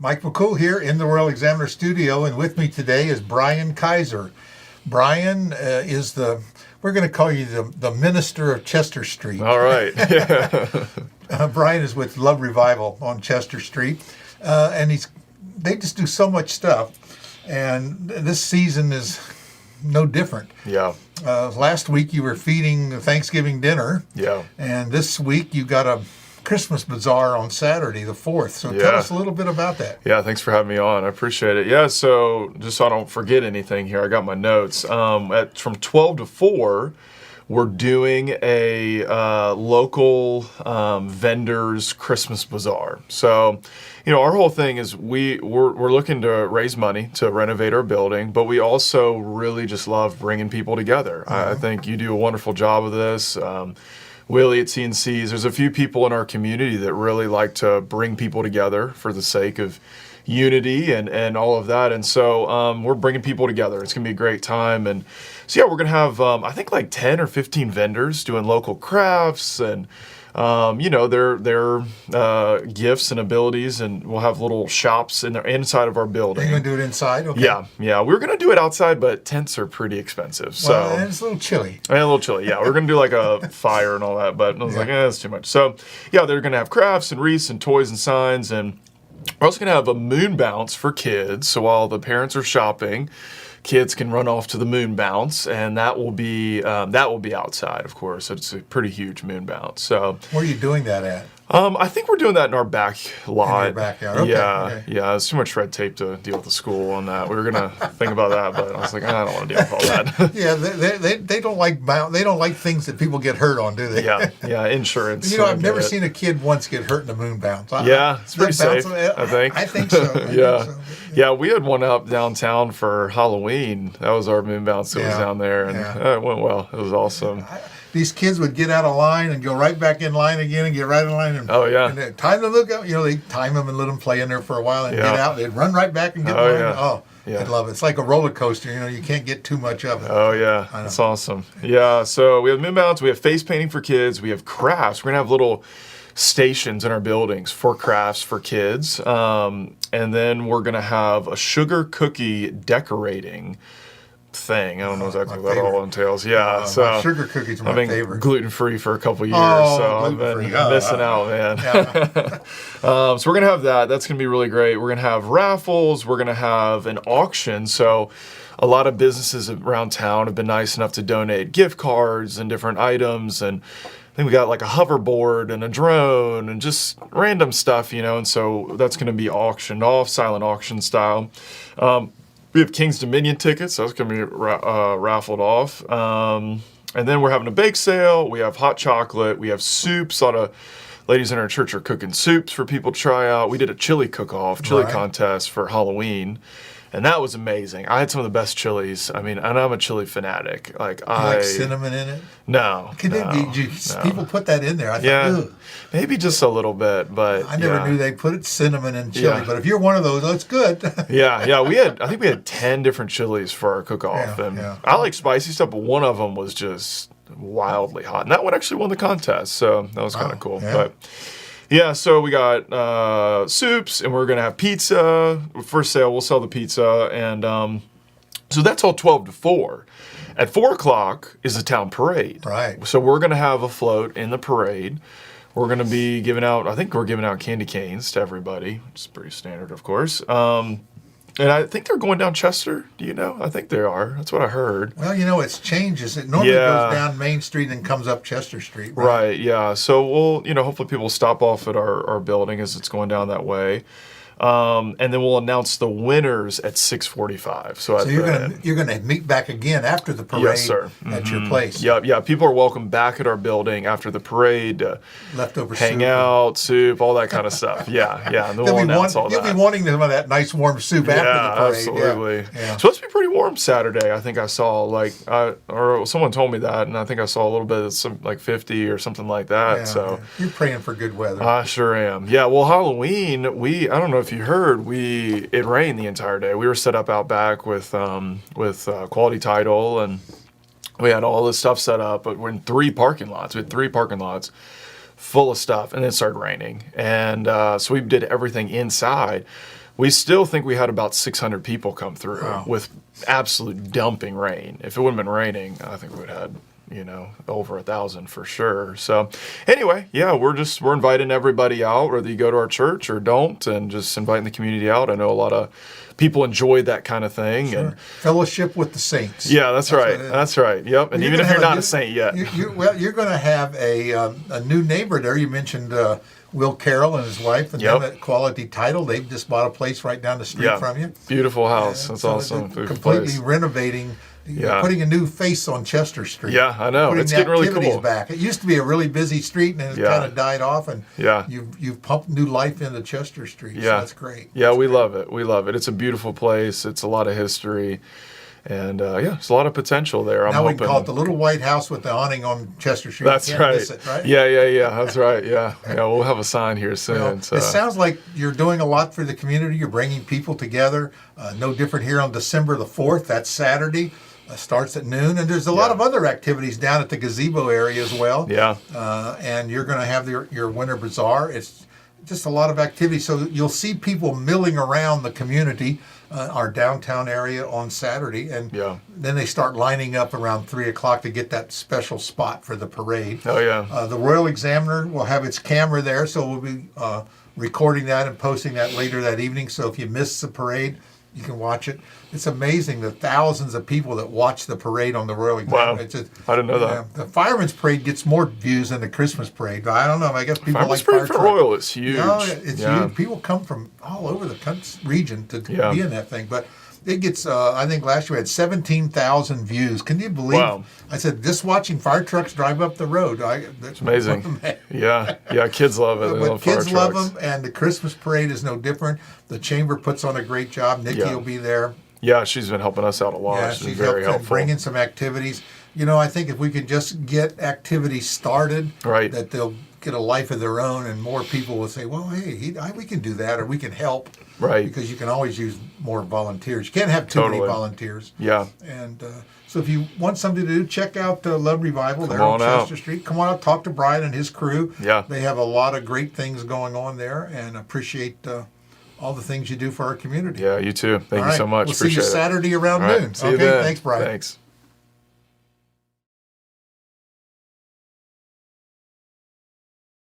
Mike McCool here in the World Examiner studio, and with me today is Bryan Kaiser. Bryan we're going to call you the minister of Chester Street. All right. Yeah. Bryan is with Love Revival on Chester Street, and they just do so much stuff, and this season is no different. Yeah. Last week you were feeding the Thanksgiving dinner. Yeah. And this week you got a Christmas Bazaar on Saturday, the 4th. So tell us a little bit about that. Yeah, thanks for having me on. I appreciate it. Yeah, so just so I don't forget anything here, I got my notes. From 12 to 4, we're doing a local vendors Christmas Bazaar. So, our whole thing is we're looking to raise money to renovate our building, but we also really just love bringing people together. Mm-hmm. I think you do a wonderful job of this. Willie at CNC's, there's a few people in our community that really like to bring people together for the sake of unity and all of that. And so we're bringing people together. It's going to be a great time. And so, yeah, we're going to have, I think, like 10 or 15 vendors doing local crafts and, their gifts and abilities. And we'll have little shops inside of our building. Are you going to do it inside? Okay. Yeah. We were going to do it outside, but tents are pretty expensive. And it's a little chilly. And a little chilly, yeah. We're going to do like a fire and all that, but I was like, that's too much. So, yeah, they're going to have crafts and wreaths and toys and signs, and we're also going to have a moon bounce for kids. So while the parents are shopping, kids can run off to the moon bounce, and that will be outside, of course. It's a pretty huge moon bounce. So where are you doing that at? I think we're doing that in our back lot. In your backyard, okay. Yeah. It's too much red tape to deal with the school on that. We were gonna think about that, but I was like, I don't want to deal with all that. Yeah, they don't like things that people get hurt on, do they? Yeah, insurance. I've never seen a kid once get hurt in a moon bounce. It's pretty safe, I think. I think so. Yeah, we had one up downtown for Halloween. That was our moon bounce that was down there, and it went well. It was awesome. These kids would get out of line and go right back in line again and get right in line. And, and time to look up. They time them and let them play in there for a while and get out. They'd run right back and get in line. I love it. It's like a roller coaster. You can't get too much of it. Oh, yeah. That's awesome. Yeah, so we have moon bounce. We have face painting for kids. We have crafts. We're going to have little stations in our buildings for crafts for kids. And then we're going to have a sugar cookie decorating thing. I don't know exactly what that all entails. Yeah, so sugar cookies are my favorite. Gluten-free for a couple years, so I've been missing out, man. Yeah. So we're gonna have that. That's gonna be really great. We're gonna have raffles. We're gonna have an auction. So a lot of businesses around town have been nice enough to donate gift cards and different items, and I think we got like a hoverboard and a drone and just random stuff, and so that's gonna be auctioned off, silent auction style. We have King's Dominion tickets. That's going to be raffled off. And then we're having a bake sale. We have hot chocolate. We have soups. A lot of ladies in our church are cooking soups for people to try out. We did a chili cook-off, chili contest for Halloween. And that was amazing. I had some of the best chilies. I mean, and I'm a chili fanatic. You like cinnamon in it? No. People put that in there. I thought, maybe just a little bit, but I never knew they put cinnamon in chili. Yeah. But if you're one of those, that's good. I think we had 10 different chilies for our cook-off. I like spicy stuff, but one of them was just wildly hot. And that one actually won the contest, so that was kind of cool. Yeah. But yeah, so we got soups, and we're going to have pizza. First sale, we'll sell the pizza. And so that's all 12 to 4. At 4 o'clock is the town parade. Right. So we're going to have a float in the parade. We're going to be giving out, I think we're giving out candy canes to everybody, which is pretty standard, of course. And I think they're going down Chester. Do you know? I think they are. That's what I heard. Well, it's changes. It normally goes down Main Street and comes up Chester Street. Right, yeah. So we'll, hopefully people stop off at our building as it's going down that way. And then we'll announce the winners at 6:45. So you're gonna meet back again after the parade. Yes, sir. At your place. Yeah. People are welcome back at our building after the parade. Leftover hang soup. out, soup, all that kind of stuff. Yeah. And then we'll announce all that. You'll be wanting some of that nice warm soup after the parade. Absolutely. Yeah. So it's be pretty warm Saturday. I think I saw or someone told me that, and I think I saw a little bit of some 50 or something like that. You're praying for good weather. I sure am. Yeah. Well, Halloween, I don't know if you heard, it rained the entire day. We were set up out back with quality title, and we had all this stuff set up, but we're in 3 parking lots. We had 3 parking lots full of stuff, and then it started raining. And so we did everything inside. we still think we had about 600 people come through with absolute dumping rain. If it wouldn't have been raining, I think we would have had, over 1,000 for sure. So anyway, yeah, we're inviting everybody out, whether you go to our church or don't, and just inviting the community out. I know a lot of people enjoy that kind of thing. Sure. And fellowship with the saints. Yeah, that's right. That's right. Yep. And even if you're not a saint yet. You're going to have a new neighbor there. You mentioned Will Carroll and his wife, and them at Quality Title. They've just bought a place right down the street from you. Beautiful house. That's awesome. Completely renovating. Putting a new face on Chester Street. Yeah, I know. It's getting really cool. Back. It used to be a really busy street, and it kind of died off. And you've pumped new life into Chester Street. So that's great. Yeah, we love it. We love it. It's a beautiful place. It's a lot of history. And there's a lot of potential there. Now we can call it the Little White House with the awning on Chester Street. That's right. Miss it, right. Yeah. That's right. Yeah. We'll have a sign here soon. Well, so. It sounds like you're doing a lot for the community. You're bringing people together. No different here on December the 4th. That's Saturday. Starts at noon, and there's a lot of other activities down at the gazebo area as well. Yeah. And you're going to have your winter bazaar. It's just a lot of activity. So you'll see people milling around the community, our downtown area on Saturday, and then they start lining up around 3 o'clock to get that special spot for the parade. Oh, yeah. The Royal Examiner will have its camera there, so we'll be recording that and posting that later that evening. So if you miss the parade, you can watch it. It's amazing the thousands of people that watch the parade on the Royal Examiner. Wow, I didn't know that. The Fireman's Parade gets more views than the Christmas Parade. But I don't know. I guess people Fireman's like Parade fire for Royal is huge. It's huge. People come from all over the region to be in that thing. But it gets, I think last year we had 17,000 views. Can you believe? Wow. I said, just watching fire trucks drive up the road. It's amazing. Yeah, kids love it. But kids love them, and the Christmas Parade is no different. The Chamber puts on a great job. Nikki will be there. Yeah, she's been helping us out a lot. Yeah, she's very helpful. Bringing some activities. I think if we could just get activities started, that they'll get a life of their own, and more people will say, well, hey, we can do that, or we can help. Right. Because you can always use more volunteers. You can't have too many volunteers. Yeah. And so if you want something to do, check out Love Revival there on Chester Street. Come on out, talk to Bryan and his crew. Yeah. They have a lot of great things going on there, and appreciate all the things you do for our community. Yeah, you too. Thank you so much. We'll see you Saturday around noon. See you then. Thanks, Bryan. Thanks.